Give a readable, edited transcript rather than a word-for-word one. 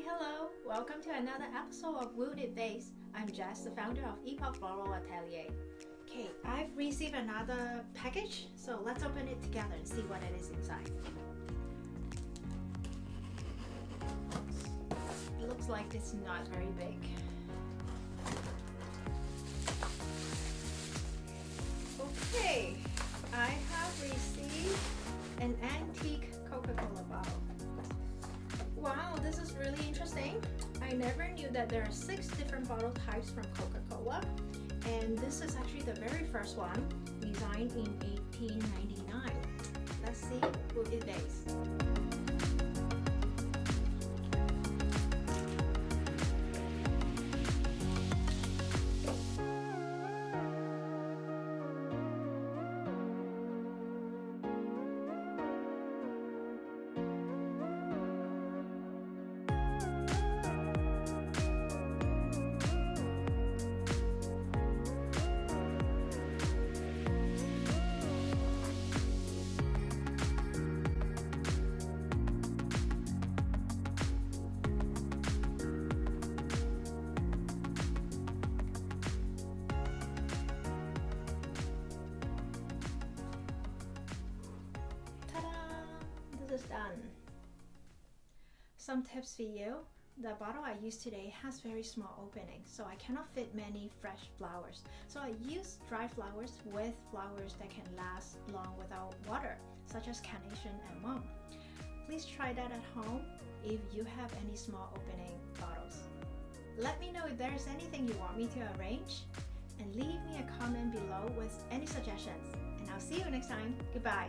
Hello! Welcome to another episode of Wounded Vase. I'm Jess, the founder of Epoch Floral Atelier. Okay, I've received another package, so let's open it together and see what it is inside. It looks like it's not very big. Okay, I have received an antique Coca-Cola bottle. Wow, this is really interesting. I never knew that there are 6 different bottle types from Coca-Cola, and this is actually the very first one, designed in 1899. Let's see who it is. Is done. Some tips for you. The bottle I use today has very small openings, so I cannot fit many fresh flowers. So I use dry flowers with flowers that can last long without water, such as carnation and mum. Please try that at home if you have any small opening bottles. Let me know if there is anything you want me to arrange, and leave me a comment below with any suggestions. And I'll see you next time. Goodbye.